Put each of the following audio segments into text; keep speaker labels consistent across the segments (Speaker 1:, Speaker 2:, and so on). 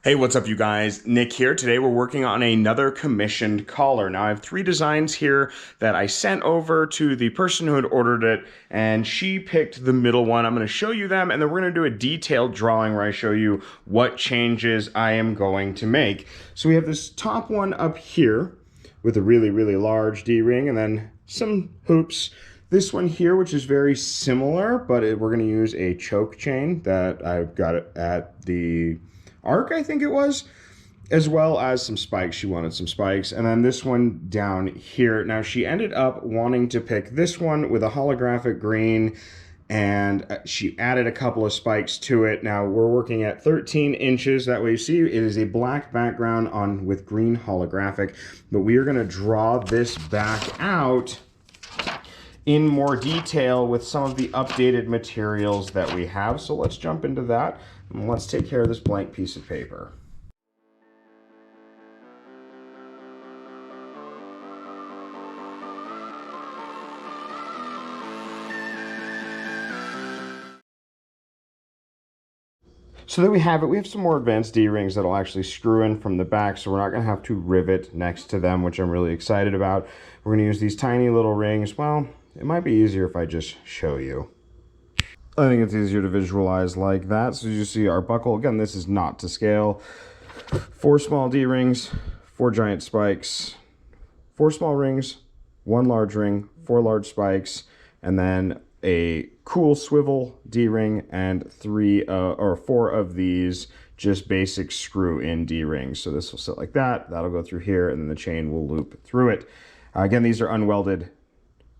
Speaker 1: Hey, what's up, you guys? Nick here. Today we're working on another commissioned collar. Now, I have three designs here that I sent over to the person who had ordered it, and she picked the middle one. I'm going to show you them, and then we're going to do a detailed drawing where I show you what changes I am going to make. So we have this top one up here with a really, really large D-ring, and then some hoops. This one here, which is very similar, but we're going to use a choke chain that I've got at the Arc, I think it was, as well as some spikes. She wanted some spikes. And then this one down here. Now, she ended up wanting to pick this one with a holographic green, and she added a couple of spikes to it. Now, we're working at 13 inches. That way, you see, it is a black background on with green holographic. But we are going to draw this back out in more detail with some of the updated materials that we have. So let's jump into that, and let's take care of this blank piece of paper. So there we have it. We have some more advanced D-rings that'll actually screw in from the back, so we're not going to have to rivet next to them, which I'm really excited about. We're going to use these tiny little rings. Well, it might be easier if I just show you. I think it's easier to visualize like that. So as you see, our buckle, again, this is not to scale. 4 small D-rings, 4 giant spikes, 4 small rings, 1 large ring, 4 large spikes, and then a cool swivel D-ring and 4 of these just basic screw-in D-rings. So this will sit like that. That'll go through here, and then the chain will loop through it. Again, these are unwelded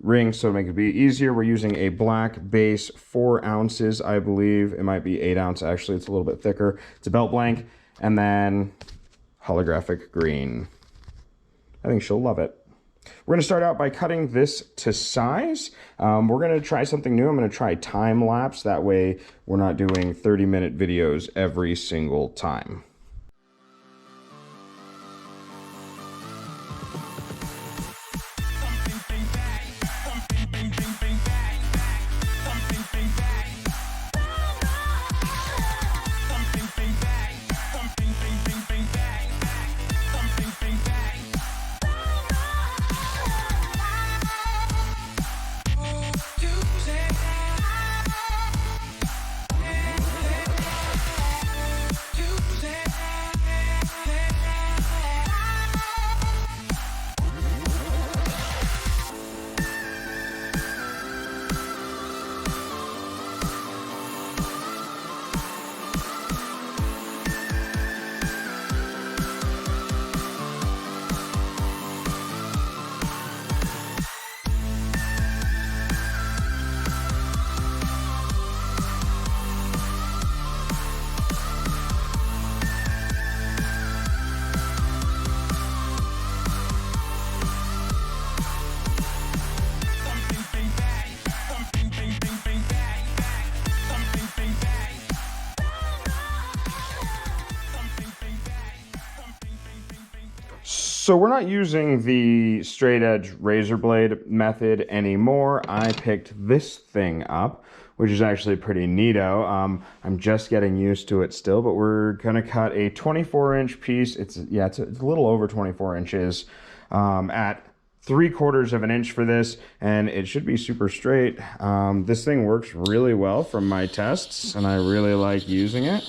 Speaker 1: rings, so to make it be easier, we're using a black base, 4 ounces, I believe. It might be 8 ounce, actually. It's a little bit thicker. It's a belt blank, and then holographic green. I think she'll love it. We're going to start out by cutting this to size. We're going to try something new. I'm going to try time lapse. That way we're not doing 30-minute videos every single time. So we're not using the straight edge razor blade method anymore. I picked this thing up, which is actually pretty neato. I'm just getting used to it still, but we're gonna cut a 24-inch piece. It's a little over 24 inches at 3/4 of an inch for this, and it should be super straight. This thing works really well from my tests, and I really like using it.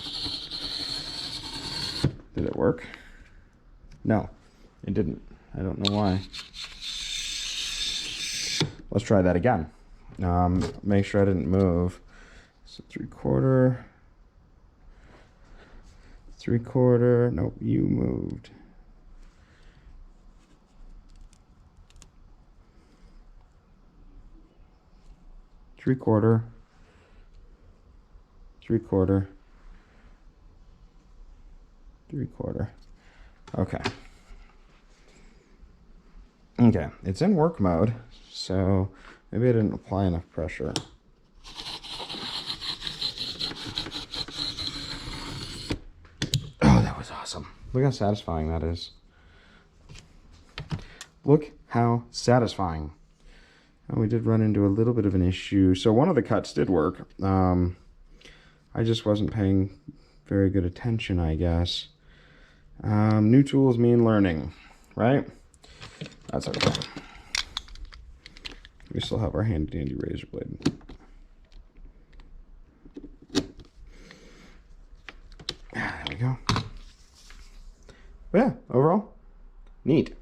Speaker 1: Did it work? No. It didn't. I don't know why. Let's try that again. Make sure I didn't move. So 3/4. 3/4. Nope, you moved. Three-quarter. 3/4. 3/4. Okay. Okay, it's in work mode, so maybe I didn't apply enough pressure. Oh, that was awesome. Look how satisfying that is. Look how satisfying. Oh, we did run into a little bit of an issue. So one of the cuts did work. I just wasn't paying very good attention, I guess. New tools mean learning, right? That's okay. We still have our handy dandy razor blade. There we go. But yeah, overall, neat.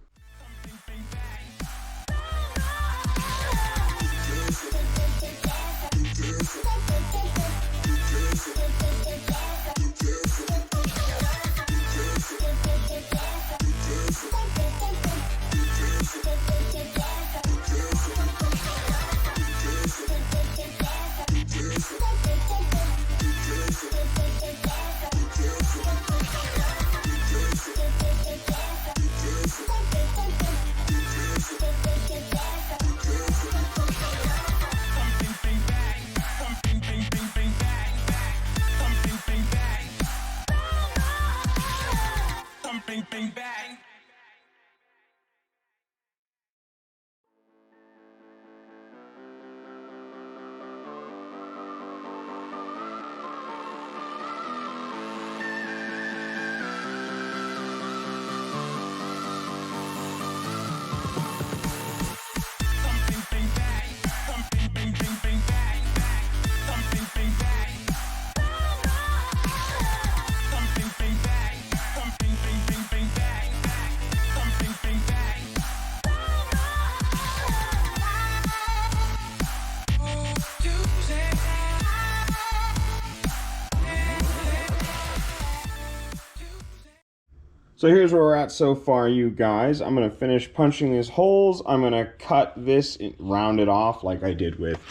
Speaker 1: So here's where we're at so far, you guys. I'm gonna finish punching these holes. I'm gonna cut this, round it off like I did with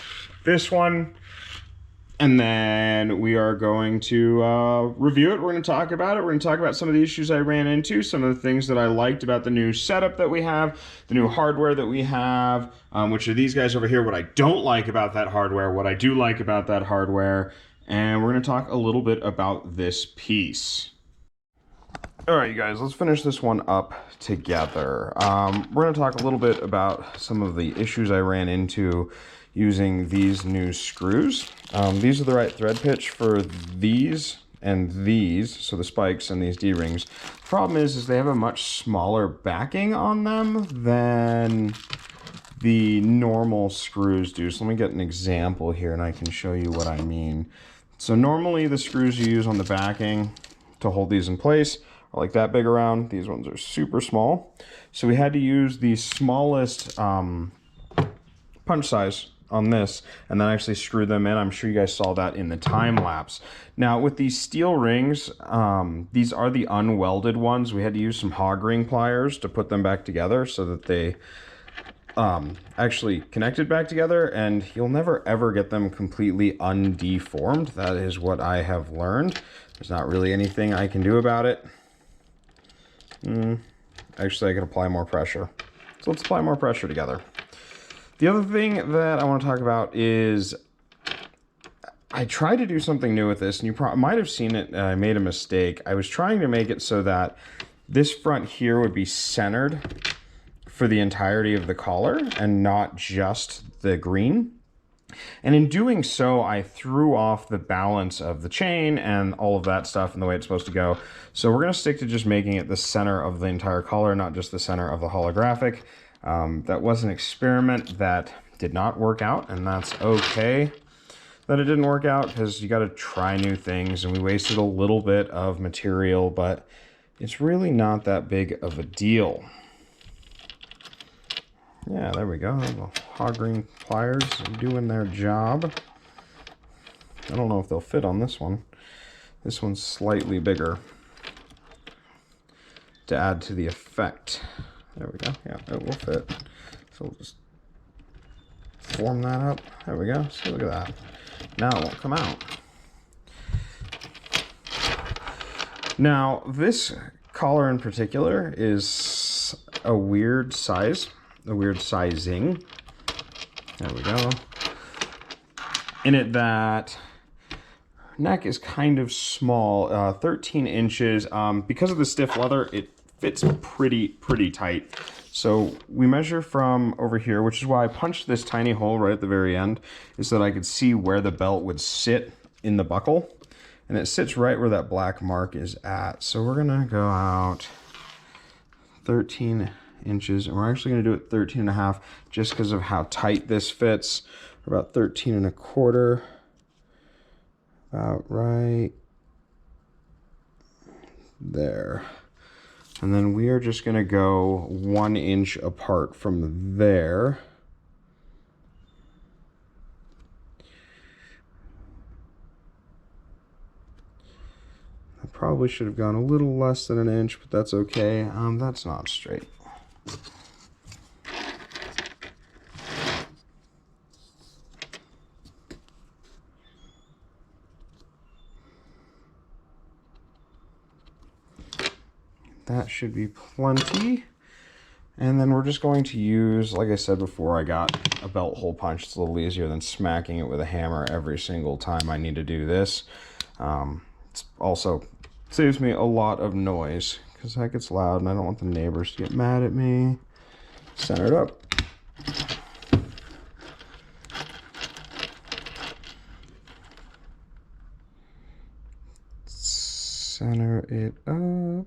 Speaker 1: this one. And then we are going to review it. We're gonna talk about it. We're gonna talk about some of the issues I ran into, some of the things that I liked about the new setup that we have, the new hardware that we have, which are these guys over here, what I don't like about that hardware, what I do like about that hardware, and we're gonna talk a little bit about this piece. All right, you guys, let's finish this one up together. We're going to talk a little bit about some of the issues I ran into using these new screws. These are the right thread pitch for these and these, so the spikes and these D-rings. The problem is they have a much smaller backing on them than the normal screws do. So let me get an example here and I can show you what I mean. So normally the screws you use on the backing to hold these in place are like that big around. These ones are super small. So we had to use the smallest punch size on this and then actually screw them in. I'm sure you guys saw that in the time lapse. Now with these steel rings, these are the unwelded ones. We had to use some hog ring pliers to put them back together so that they actually connected back together, and you'll never ever get them completely undeformed. That is what I have learned. There's not really anything I can do about it. Actually, I can apply more pressure. So let's apply more pressure together. The other thing that I want to talk about is I tried to do something new with this, and you might have seen it. I made a mistake. I was trying to make it so that this front here would be centered for the entirety of the collar and not just the green. And in doing so, I threw off the balance of the chain and all of that stuff and the way it's supposed to go. So we're going to stick to just making it the center of the entire collar, not just the center of the holographic. That was an experiment that did not work out, and that's okay that it didn't work out, because you got to try new things, and we wasted a little bit of material, but it's really not that big of a deal. Yeah, there we go. The hog ring pliers are doing their job. I don't know if they'll fit on this one. This one's slightly bigger to add to the effect. There we go. Yeah, it will fit. So we'll just form that up. There we go. See, look at that. Now it won't come out. Now, this collar in particular is a weird size. A weird sizing. There we go. In it that neck is kind of small, 13 inches. Because of the stiff leather, it fits pretty tight. So we measure from over here, which is why I punched this tiny hole right at the very end, is so that I could see where the belt would sit in the buckle. and it sits right where that black mark is at. So we're gonna go out 13 inches, and we're actually gonna do it 13 and a half just because of how tight this fits. We're about 13 and a quarter, about right there. And then we are just gonna go 1 inch apart from there. I probably should have gone a little less than an inch, but that's okay. That's not straight. That should be plenty. And then we're just going to use, like I said before, I got a belt hole punch. It's a little easier than smacking it with a hammer every single time I need to do this. It's also saves me a lot of noise because that gets loud and I don't want the neighbors to get mad at me. Center it up. Center it up.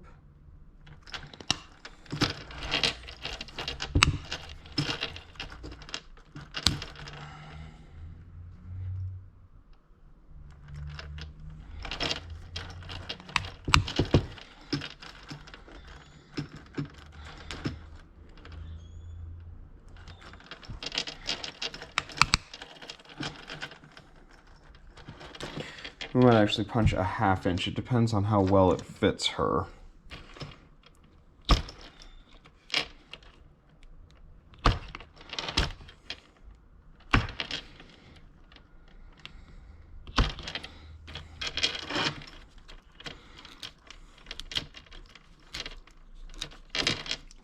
Speaker 1: We might actually punch a 1/2 inch. It depends on how well it fits her.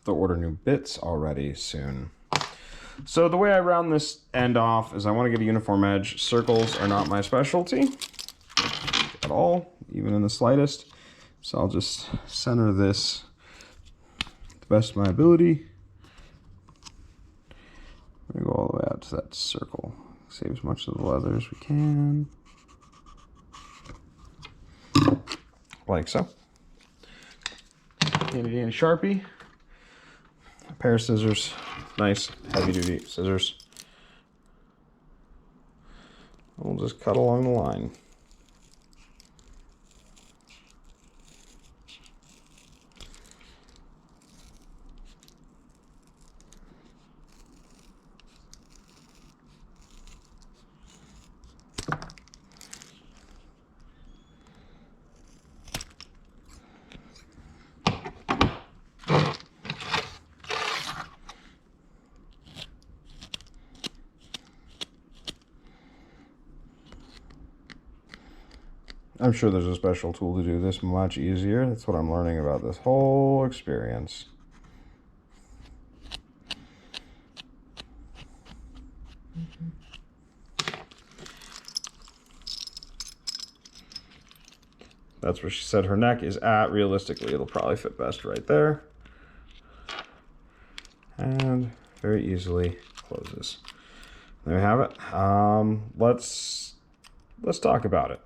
Speaker 1: They'll order new bits already soon. So the way I round this end off is I want to get a uniform edge. Circles are not my specialty at all, even in the slightest. So I'll just center this to the best of my ability. We're gonna go all the way out to that circle. Save as much of the leather as we can. Like so. Handy dandy Sharpie. A pair of scissors. Nice heavy duty scissors. We'll just cut along the line. I'm sure there's a special tool to do this much easier. That's what I'm learning about this whole experience. That's where she said her neck is at. Realistically, it'll probably fit best right there. And very easily closes. There we have it. Let's talk about it.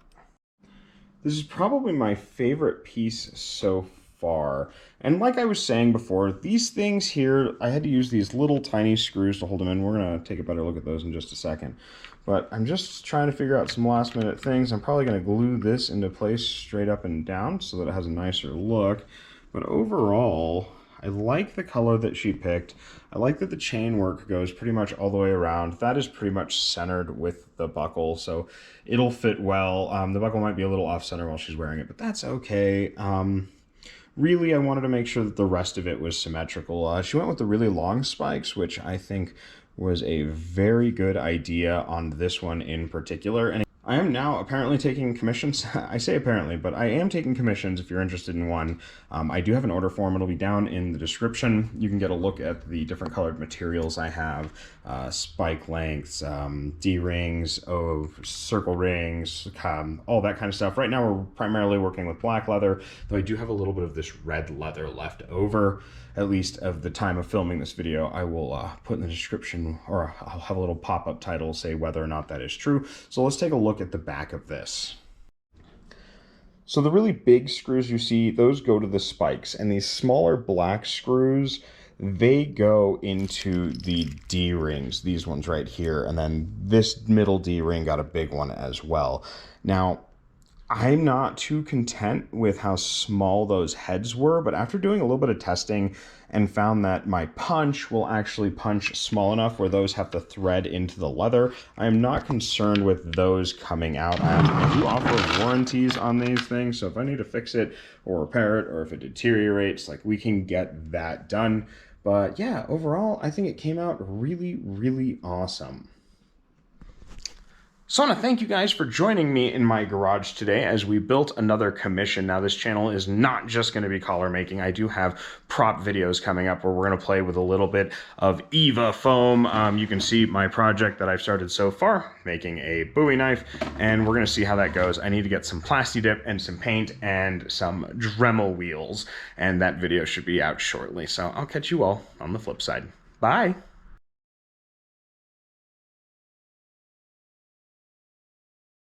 Speaker 1: This is probably my favorite piece so far. And like I was saying before, these things here, I had to use these little tiny screws to hold them in. We're gonna take a better look at those in just a second. But I'm just trying to figure out some last minute things. I'm probably gonna glue this into place straight up and down so that it has a nicer look. But overall, I like the color that she picked. I like that the chain work goes pretty much all the way around. That is pretty much centered with the buckle, so it'll fit well. The buckle might be a little off center while she's wearing it, but that's okay. Really, I wanted to make sure that the rest of it was symmetrical. She went with the really long spikes, which I think was a very good idea on this one in particular. And I am now apparently taking commissions. I say apparently, but I am taking commissions if you're interested in one. I do have an order form. It'll be down in the description. You can get a look at the different colored materials I have. Spike lengths, D-rings, circle rings, all that kind of stuff. Right now we're primarily working with black leather, though I do have a little bit of this red leather left over. At least of the time of filming this video. I will put in the description, or I'll have a little pop-up title say whether or not that is true. So let's take a look at the back of this. So the really big screws you see, those go to the spikes, and these smaller black screws, they go into the D-rings, these ones right here, and then this middle D-ring got a big one as well. Now, I'm not too content with how small those heads were, but after doing a little bit of testing and found that my punch will actually punch small enough where those have to thread into the leather, I am not concerned with those coming out. I do offer warranties on these things, so if I need to fix it or repair it, or if it deteriorates, like, we can get that done. But yeah, overall, I think it came out really, really awesome. So I want to thank you guys for joining me in my garage today as we built another commission. Now, this channel is not just going to be collar making. I do have prop videos coming up where we're going to play with a little bit of Eva foam. You can see my project that I've started so far, making a Bowie knife, and we're going to see how that goes. I need to get some Plasti Dip and some paint and some Dremel wheels, and that video should be out shortly. So I'll catch you all on the flip side. Bye.